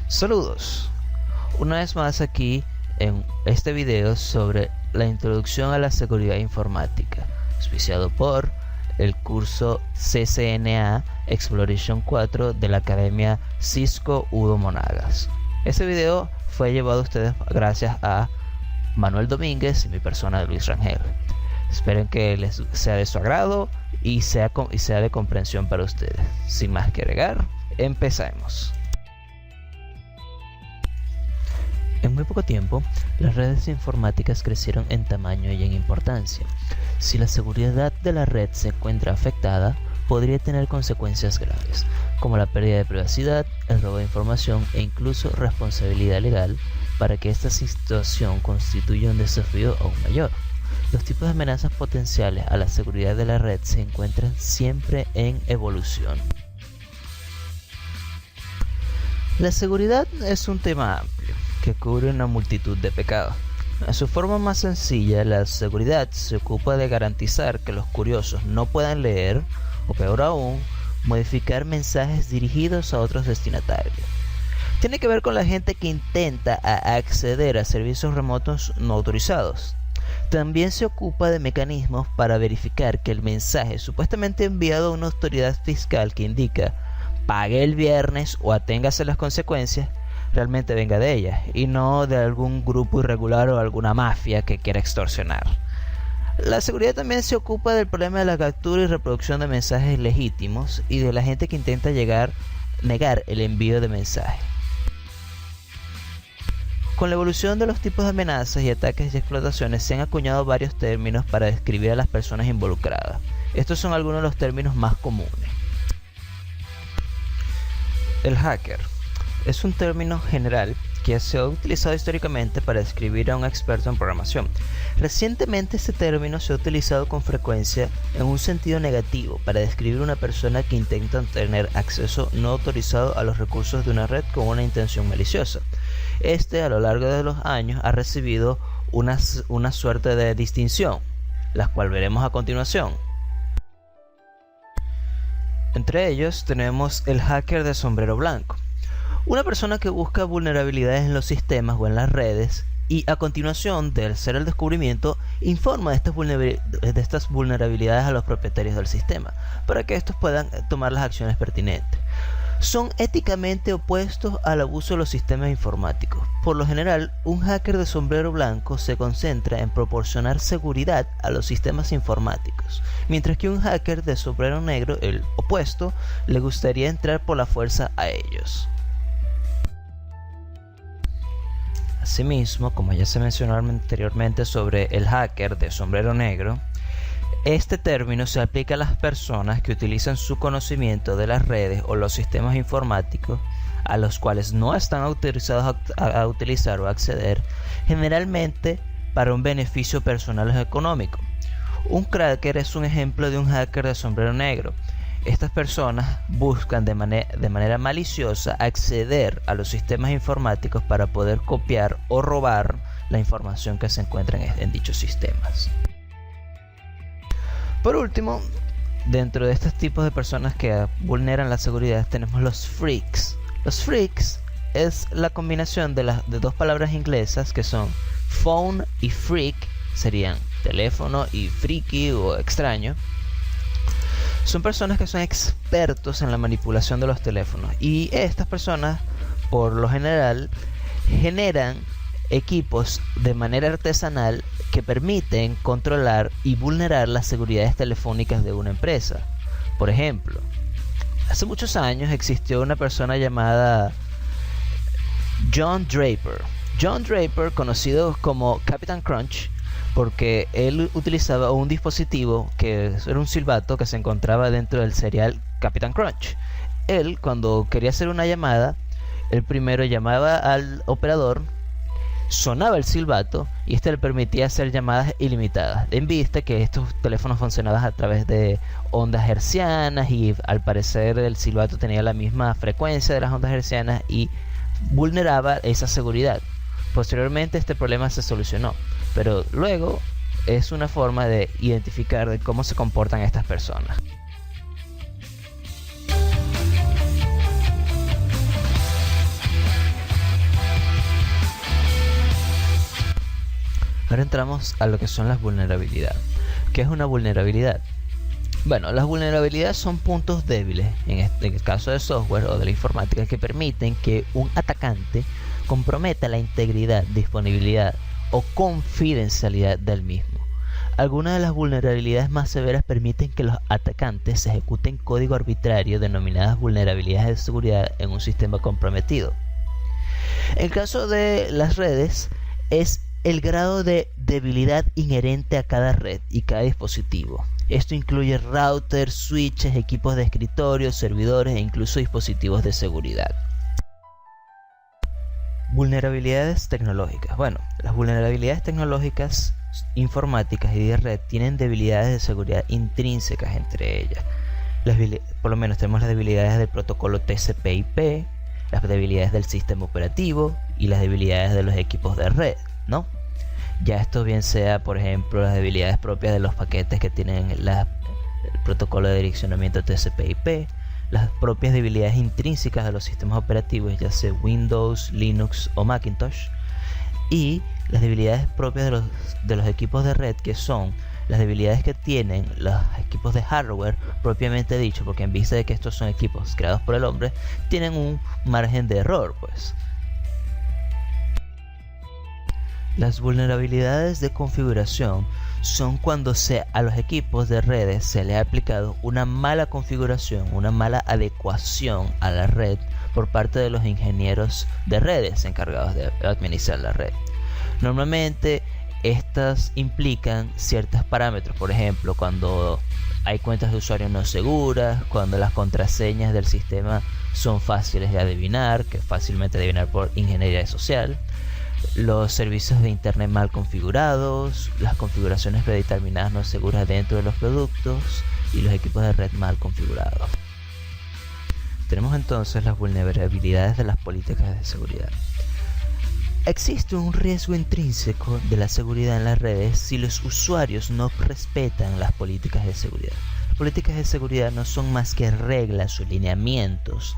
Saludos, una vez más aquí en este video sobre la introducción a la seguridad informática, auspiciado por el curso CCNA Exploration 4 de la Academia Cisco Udo Monagas. Este video fue llevado a ustedes gracias a Manuel Domínguez y mi persona Luis Rangel. Esperen que les sea de su agrado y sea de comprensión para ustedes. Sin más que agregar, empecemos. En muy poco tiempo, las redes informáticas crecieron en tamaño y en importancia. Si la seguridad de la red se encuentra afectada, podría tener consecuencias graves, como la pérdida de privacidad, el robo de información e incluso responsabilidad legal, para que esta situación constituya un desafío aún mayor. Los tipos de amenazas potenciales a la seguridad de la red se encuentran siempre en evolución. La seguridad es un tema amplio que cubre una multitud de pecados. En su forma más sencilla, la seguridad se ocupa de garantizar que los curiosos no puedan leer, o peor aún, modificar mensajes dirigidos a otros destinatarios. Tiene que ver con la gente que intenta acceder a servicios remotos no autorizados. También se ocupa de mecanismos para verificar que el mensaje supuestamente enviado a una autoridad fiscal que indica pague el viernes o aténgase a las consecuencias, realmente venga de ella y no de algún grupo irregular o alguna mafia que quiera extorsionar. La seguridad también se ocupa del problema de la captura y reproducción de mensajes legítimos y de la gente que intenta negar el envío de mensajes. Con la evolución de los tipos de amenazas y ataques y explotaciones se han acuñado varios términos para describir a las personas involucradas. Estos son algunos de los términos más comunes. El hacker es un término general que se ha utilizado históricamente para describir a un experto en programación. Recientemente este término se ha utilizado con frecuencia en un sentido negativo para describir a una persona que intenta tener acceso no autorizado a los recursos de una red con una intención maliciosa. A lo largo de los años ha recibido una suerte de distinción, la cual veremos a continuación. Entre ellos tenemos el hacker de sombrero blanco. Una persona que busca vulnerabilidades en los sistemas o en las redes y a continuación de hacer el descubrimiento informa de estas vulnerabilidades a los propietarios del sistema para que estos puedan tomar las acciones pertinentes. Son éticamente opuestos al abuso de los sistemas informáticos. Por lo general, un hacker de sombrero blanco se concentra en proporcionar seguridad a los sistemas informáticos, mientras que un hacker de sombrero negro, el opuesto, le gustaría entrar por la fuerza a ellos. Asimismo, como ya se mencionó anteriormente sobre el hacker de sombrero negro, este término se aplica a las personas que utilizan su conocimiento de las redes o los sistemas informáticos a los cuales no están autorizados a utilizar o acceder, generalmente para un beneficio personal o económico. Un cracker es un ejemplo de un hacker de sombrero negro. Estas personas buscan de manera maliciosa acceder a los sistemas informáticos para poder copiar o robar la información que se encuentra en dichos sistemas. Por último, dentro de estos tipos de personas que vulneran la seguridad tenemos los freaks. Los freaks es la combinación de dos palabras inglesas que son phone y freak, serían teléfono y freaky o extraño. Son personas que son expertos en la manipulación de los teléfonos y estas personas por lo general generan equipos de manera artesanal que permiten controlar y vulnerar las seguridades telefónicas de una empresa. Por ejemplo, hace muchos años existió una persona llamada John Draper. John Draper, conocido como Captain Crunch, porque él utilizaba un dispositivo que era un silbato que se encontraba dentro del serial Captain Crunch. Él, cuando quería hacer una llamada, él primero llamaba al operador, sonaba el silbato y este le permitía hacer llamadas ilimitadas, en vista que estos teléfonos funcionaban a través de ondas hertzianas y al parecer el silbato tenía la misma frecuencia de las ondas hertzianas y vulneraba esa seguridad. Posteriormente este problema se solucionó, pero luego es una forma de identificar de cómo se comportan estas personas. Ahora entramos a lo que son las vulnerabilidades. ¿Qué es una vulnerabilidad? Bueno, las vulnerabilidades son puntos débiles, en el caso de software o de la informática, que permiten que un atacante comprometa la integridad, disponibilidad o confidencialidad del mismo. Algunas de las vulnerabilidades más severas permiten que los atacantes ejecuten código arbitrario denominadas vulnerabilidades de seguridad en un sistema comprometido. El caso de las redes es el grado de debilidad inherente a cada red y cada dispositivo. Esto incluye routers, switches, equipos de escritorio, servidores e incluso dispositivos de seguridad. Vulnerabilidades tecnológicas. Bueno, las vulnerabilidades tecnológicas, informáticas y de red tienen debilidades de seguridad intrínsecas entre ellas. Por lo menos tenemos las debilidades del protocolo TCP/IP, las debilidades del sistema operativo y las debilidades de los equipos de red, ¿no? Ya esto bien sea, por ejemplo, las debilidades propias de los paquetes que tienen el protocolo de direccionamiento TCP/IP, las propias debilidades intrínsecas de los sistemas operativos, ya sea Windows, Linux o Macintosh, y las debilidades propias de los equipos de red, que son las debilidades que tienen los equipos de hardware propiamente dicho, porque en vista de que estos son equipos creados por el hombre, tienen un margen de error, pues. Las vulnerabilidades de configuración son cuando a los equipos de redes se les ha aplicado una mala configuración, una mala adecuación a la red por parte de los ingenieros de redes encargados de administrar la red. Normalmente estas implican ciertos parámetros, por ejemplo, cuando hay cuentas de usuario no seguras, cuando las contraseñas del sistema son fáciles de adivinar, que es fácilmente adivinar por ingeniería social, los servicios de internet mal configurados, las configuraciones predeterminadas no seguras dentro de los productos y los equipos de red mal configurados. Tenemos entonces las vulnerabilidades de las políticas de seguridad. Existe un riesgo intrínseco de la seguridad en las redes si los usuarios no respetan las políticas de seguridad. Las políticas de seguridad no son más que reglas o lineamientos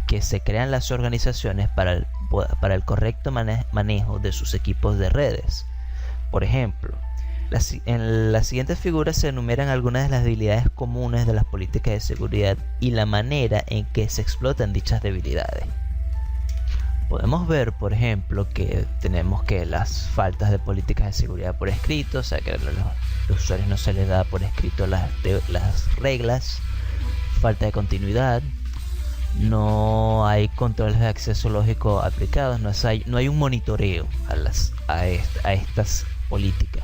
que se crean las organizaciones para el correcto manejo de sus equipos de redes. Por ejemplo, en las siguientes figuras se enumeran algunas de las debilidades comunes de las políticas de seguridad y la manera en que se explotan dichas debilidades. Podemos ver, por ejemplo, que tenemos que las faltas de políticas de seguridad por escrito, o sea que a los usuarios no se les da por escrito las reglas, falta de continuidad, no hay controles de acceso lógico aplicados, no hay un monitoreo a estas políticas.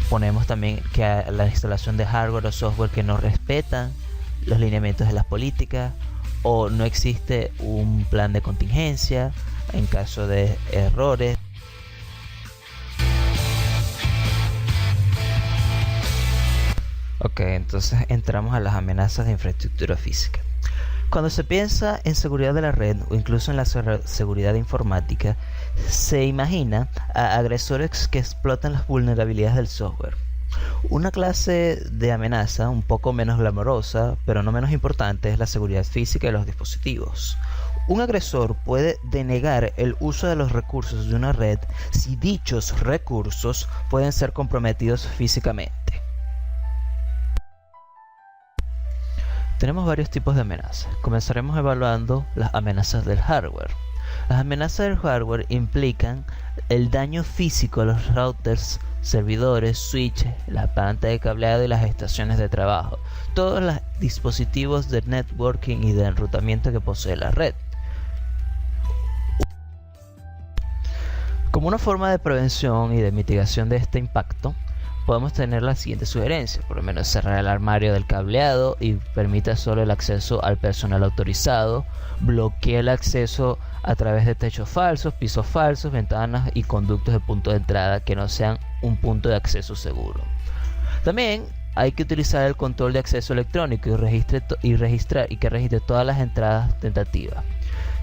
Ponemos también que a la instalación de hardware o software que no respetan los lineamientos de las políticas, o no existe un plan de contingencia en caso de errores. Ok, entonces entramos a las amenazas de infraestructura física. Cuando se piensa en seguridad de la red o incluso en la seguridad informática, se imagina a agresores que explotan las vulnerabilidades del software. Una clase de amenaza un poco menos glamorosa, pero no menos importante, es la seguridad física de los dispositivos. Un agresor puede denegar el uso de los recursos de una red si dichos recursos pueden ser comprometidos físicamente. Tenemos varios tipos de amenazas. Comenzaremos evaluando las amenazas del hardware. Las amenazas del hardware implican el daño físico a los routers, servidores, switches, la planta de cableado y las estaciones de trabajo, todos los dispositivos de networking y de enrutamiento que posee la red. Como una forma de prevención y de mitigación de este impacto, podemos tener la siguiente sugerencia: por lo menos cerrar el armario del cableado y permita solo el acceso al personal autorizado, bloquea el acceso a través de techos falsos, pisos falsos, ventanas y conductos de punto de entrada que no sean un punto de acceso seguro. También hay que utilizar el control de acceso electrónico y que registre todas las entradas tentativas.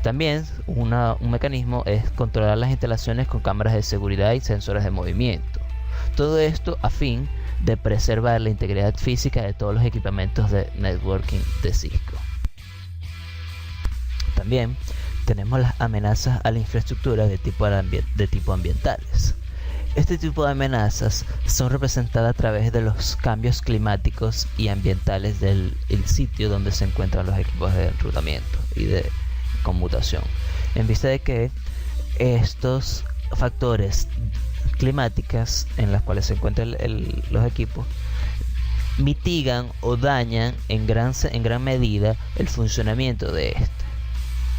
También un mecanismo es controlar las instalaciones con cámaras de seguridad y sensores de movimiento. Todo esto a fin de preservar la integridad física de todos los equipamientos de networking de Cisco. También tenemos las amenazas a la infraestructura de tipo ambientales. Este tipo de amenazas son representadas a través de los cambios climáticos y ambientales del el sitio donde se encuentran los equipos de enrutamiento y de conmutación. En vista de que estos factores climáticos en los cuales se encuentran los equipos mitigan o dañan en gran medida el funcionamiento de este.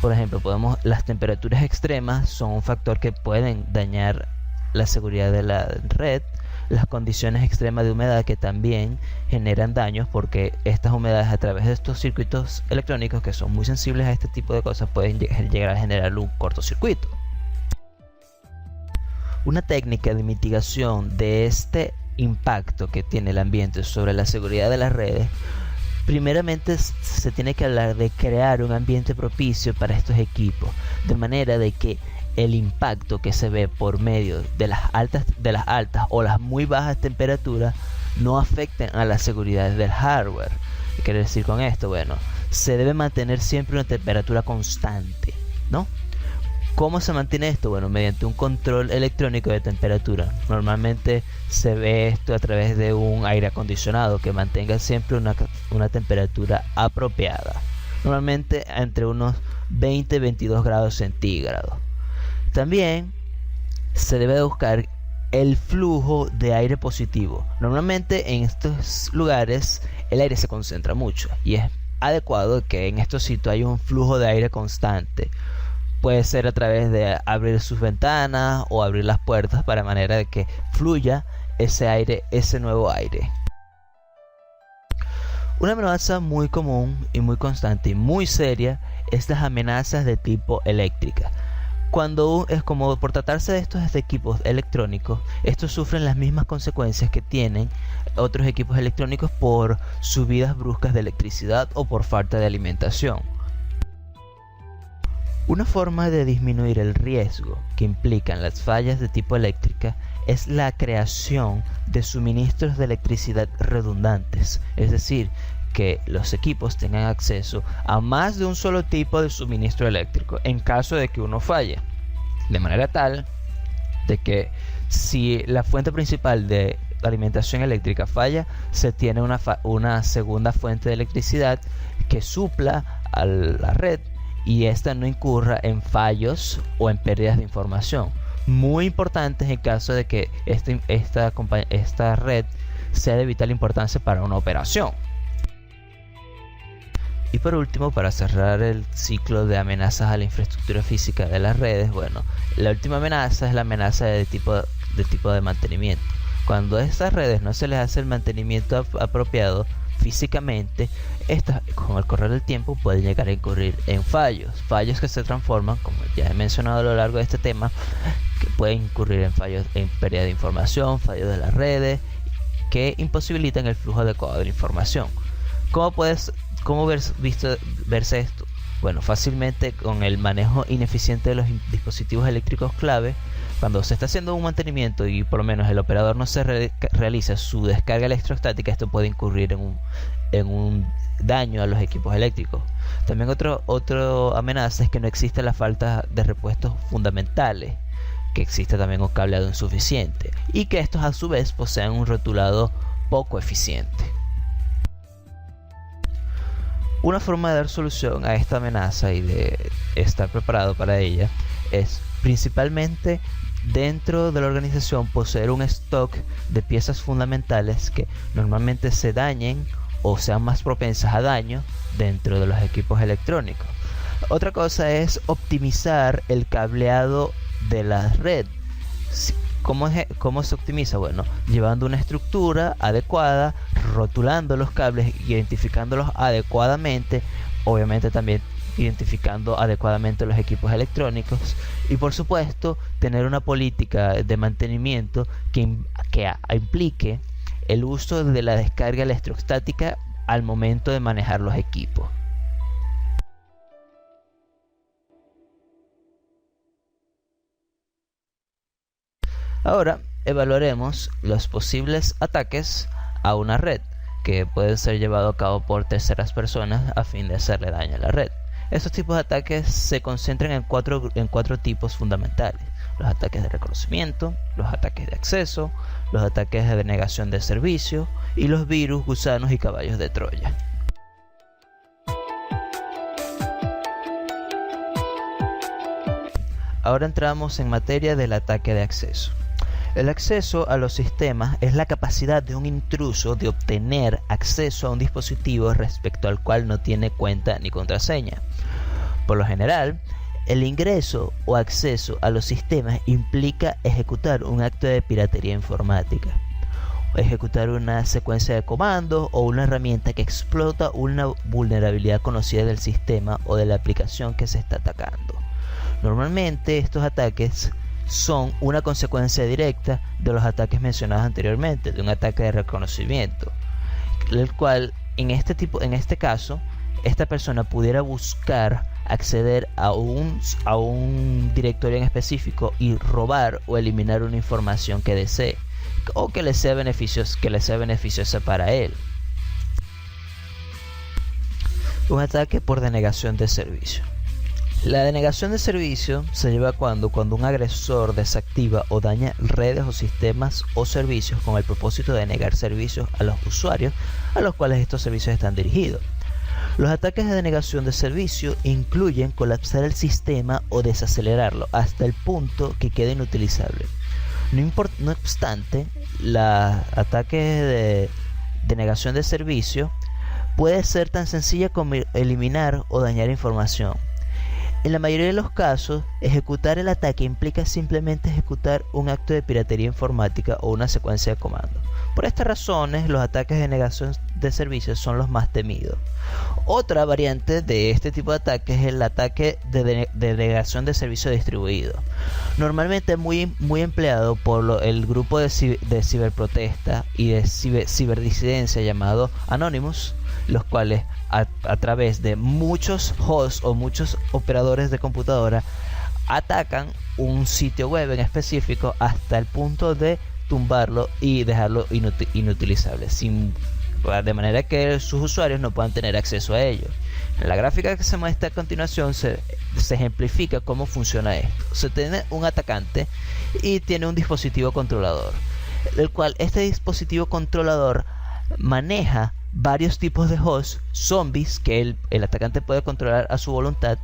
Por ejemplo, las temperaturas extremas son un factor que pueden dañar la seguridad de la red. Las condiciones extremas de humedad, que también generan daños, porque estas humedades a través de estos circuitos electrónicos, que son muy sensibles a este tipo de cosas, pueden llegar a generar un cortocircuito. Una técnica de mitigación de este impacto que tiene el ambiente sobre la seguridad de las redes, primeramente se tiene que hablar de crear un ambiente propicio para estos equipos, de manera de que el impacto que se ve por medio de las altas o las muy bajas temperaturas no afecten a la seguridad del hardware. ¿Qué quiere decir con esto? Bueno, se debe mantener siempre una temperatura constante, ¿no? ¿Cómo se mantiene esto? Bueno, mediante un control electrónico de temperatura. Normalmente se ve esto a través de un aire acondicionado que mantenga siempre una temperatura apropiada. Normalmente entre unos 20-22 grados centígrados. También se debe buscar el flujo de aire positivo. Normalmente en estos lugares el aire se concentra mucho y es adecuado que en estos sitios haya un flujo de aire constante. Puede ser a través de abrir sus ventanas o abrir las puertas para manera de que fluya ese aire, ese nuevo aire. Una amenaza muy común y muy constante y muy seria es las amenazas de tipo eléctrica. Cuando es como por tratarse de estos equipos electrónicos, estos sufren las mismas consecuencias que tienen otros equipos electrónicos por subidas bruscas de electricidad o por falta de alimentación. Una forma de disminuir el riesgo que implican las fallas de tipo eléctrica es la creación de suministros de electricidad redundantes, es decir, que los equipos tengan acceso a más de un solo tipo de suministro eléctrico en caso de que uno falle, de manera tal de que si la fuente principal de alimentación eléctrica falla, se tiene una segunda fuente de electricidad que supla a la red y esta no incurra en fallos o en pérdidas de información muy importantes en caso de que esta red sea de vital importancia para una operación. Y por último, para cerrar el ciclo de amenazas a la infraestructura física de las redes, bueno, la última amenaza es la amenaza de tipo de mantenimiento. Cuando a estas redes no se les hace el mantenimiento apropiado físicamente, estas con el correr del tiempo pueden llegar a incurrir en fallos que se transforman, como ya he mencionado a lo largo de este tema, que pueden incurrir en fallos en pérdida de información, fallos de las redes, que imposibilitan el flujo adecuado de la información. ¿Cómo verse esto? Bueno, fácilmente con el manejo ineficiente de los dispositivos eléctricos clave. Cuando se está haciendo un mantenimiento y por lo menos el operador no se realiza su descarga electrostática, esto puede incurrir en un daño a los equipos eléctricos. También otra amenaza es que no existe la falta de repuestos fundamentales, que existe también un cableado insuficiente y que estos a su vez poseen un rotulado poco eficiente. Una forma de dar solución a esta amenaza y de estar preparado para ella es principalmente dentro de la organización poseer un stock de piezas fundamentales que normalmente se dañen o sean más propensas a daño dentro de los equipos electrónicos. Otra cosa es optimizar el cableado de la red. ¿Cómo se optimiza? Bueno, llevando una estructura adecuada, rotulando los cables, identificándolos adecuadamente, obviamente también identificando adecuadamente los equipos electrónicos y por supuesto tener una política de mantenimiento que implique el uso de la descarga electrostática al momento de manejar los equipos. Ahora evaluaremos los posibles ataques a una red que pueden ser llevados a cabo por terceras personas a fin de hacerle daño a la red. Estos tipos de ataques se concentran en cuatro tipos fundamentales. los ataques de reconocimiento, los ataques de acceso, los ataques de denegación de servicio y los virus, gusanos y caballos de Troya. Ahora entramos en materia del ataque de acceso. El acceso a los sistemas es la capacidad de un intruso de obtener acceso a un dispositivo respecto al cual no tiene cuenta ni contraseña. Por lo general, el ingreso o acceso a los sistemas implica ejecutar un acto de piratería informática, ejecutar una secuencia de comandos o una herramienta que explota una vulnerabilidad conocida del sistema o de la aplicación que se está atacando. Normalmente estos ataques son una consecuencia directa de los ataques mencionados anteriormente, de un ataque de reconocimiento, el cual en este caso esta persona pudiera buscar acceder a un directorio en específico y robar o eliminar una información que desee o que le sea beneficiosa para él. Un ataque por denegación de servicio. La denegación de servicio se lleva cuando un agresor desactiva o daña redes o sistemas o servicios con el propósito de negar servicios a los usuarios a los cuales estos servicios están dirigidos. Los ataques de denegación de servicio incluyen colapsar el sistema o desacelerarlo hasta el punto que quede inutilizable. No obstante, los ataques de denegación de servicio puede ser tan sencilla como eliminar o dañar información. En la mayoría de los casos, ejecutar el ataque implica simplemente ejecutar un acto de piratería informática o una secuencia de comandos. Por estas razones, los ataques de denegación de servicios son los más temidos. Otra variante de este tipo de ataques es el ataque de denegación de servicio distribuido. Normalmente muy empleado por el grupo de ciberprotesta y de ciberdisidencia llamado Anonymous, los cuales a través de muchos hosts o muchos operadores de computadora atacan un sitio web en específico hasta el punto de tumbarlo y dejarlo inutilizable, de manera que sus usuarios no puedan tener acceso a ello. En la gráfica que se muestra a continuación se ejemplifica cómo funciona esto. Se tiene un atacante y tiene un dispositivo controlador, el cual este dispositivo controlador maneja varios tipos de hosts zombies que el atacante puede controlar a su voluntad,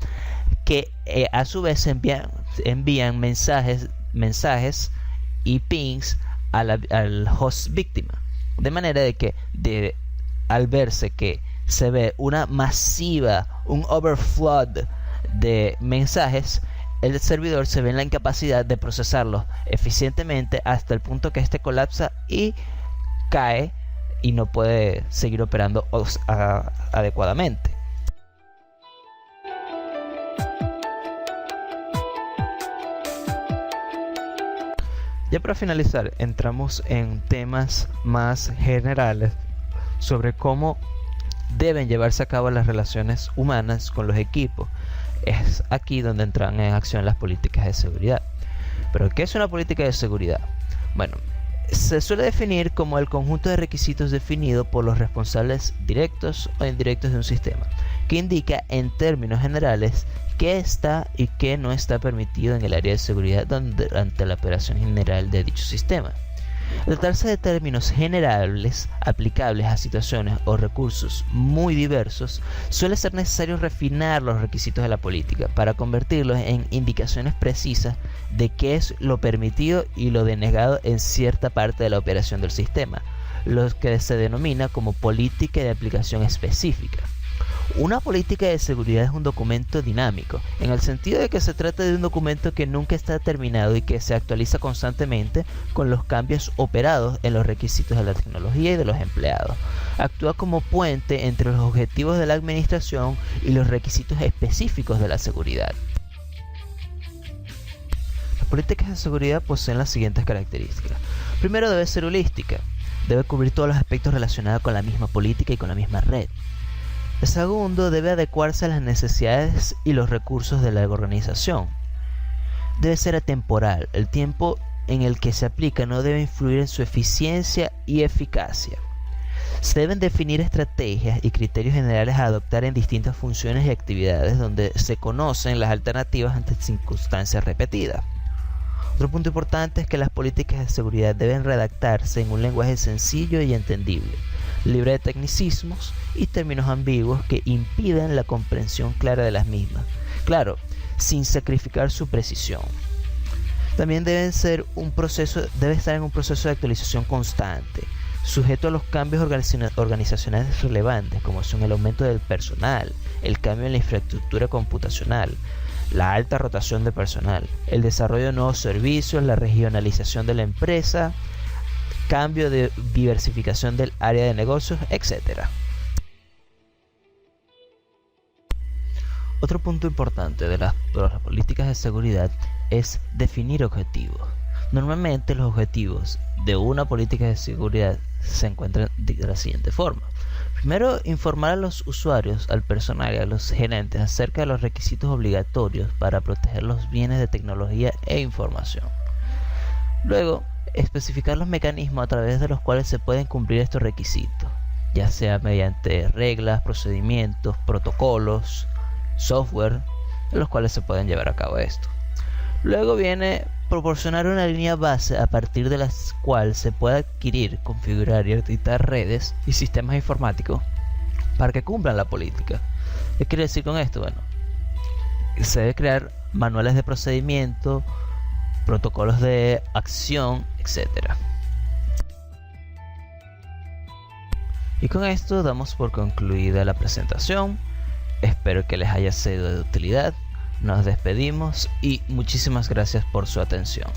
que a su vez envían mensajes y pings al host víctima, de manera de que al verse que se ve un overflow de mensajes, el servidor se ve en la incapacidad de procesarlos eficientemente hasta el punto que este colapsa y cae y no puede seguir operando adecuadamente. Ya para finalizar, entramos en temas más generales sobre cómo deben llevarse a cabo las relaciones humanas con los equipos. Es aquí donde entran en acción las políticas de seguridad. ¿Pero qué es una política de seguridad? Bueno, se suele definir como el conjunto de requisitos definido por los responsables directos o indirectos de un sistema, que indica en términos generales qué está y qué no está permitido en el área de seguridad durante la operación general de dicho sistema. Al tratarse de términos generales aplicables a situaciones o recursos muy diversos, suele ser necesario refinar los requisitos de la política para convertirlos en indicaciones precisas de qué es lo permitido y lo denegado en cierta parte de la operación del sistema, lo que se denomina como política de aplicación específica. Una política de seguridad es un documento dinámico, en el sentido de que se trata de un documento que nunca está terminado y que se actualiza constantemente con los cambios operados en los requisitos de la tecnología y de los empleados. Actúa como puente entre los objetivos de la administración y los requisitos específicos de la seguridad. Las políticas de seguridad poseen las siguientes características. Primero, debe ser holística. Debe cubrir todos los aspectos relacionados con la misma política y con la misma red. El segundo, debe adecuarse a las necesidades y los recursos de la organización. Debe ser atemporal. El tiempo en el que se aplica no debe influir en su eficiencia y eficacia. Se deben definir estrategias y criterios generales a adoptar en distintas funciones y actividades donde se conocen las alternativas ante circunstancias repetidas. Otro punto importante es que las políticas de seguridad deben redactarse en un lenguaje sencillo y entendible, libre de tecnicismos y términos ambiguos que impidan la comprensión clara de las mismas. Claro, sin sacrificar su precisión. También debe estar en un proceso de actualización constante, sujeto a los cambios organizacionales relevantes, como son el aumento del personal, el cambio en la infraestructura computacional, la alta rotación de personal, el desarrollo de nuevos servicios, la regionalización de la empresa, cambio de diversificación del área de negocios, etc. Otro punto importante de las políticas de seguridad es definir objetivos. Normalmente los objetivos de una política de seguridad se encuentran de la siguiente forma. Primero, informar a los usuarios, al personal y a los gerentes acerca de los requisitos obligatorios para proteger los bienes de tecnología e información. Luego, especificar los mecanismos a través de los cuales se pueden cumplir estos requisitos, ya sea mediante reglas, procedimientos, protocolos, software, en los cuales se pueden llevar a cabo esto. Luego viene proporcionar una línea base a partir de la cual se pueda adquirir, configurar y editar redes y sistemas informáticos para que cumplan la política. ¿Qué quiere decir con esto? Bueno, se debe crear manuales de procedimiento, protocolos de acción, etc. Y con esto damos por concluida la presentación. Espero que les haya sido de utilidad. Nos despedimos y muchísimas gracias por su atención.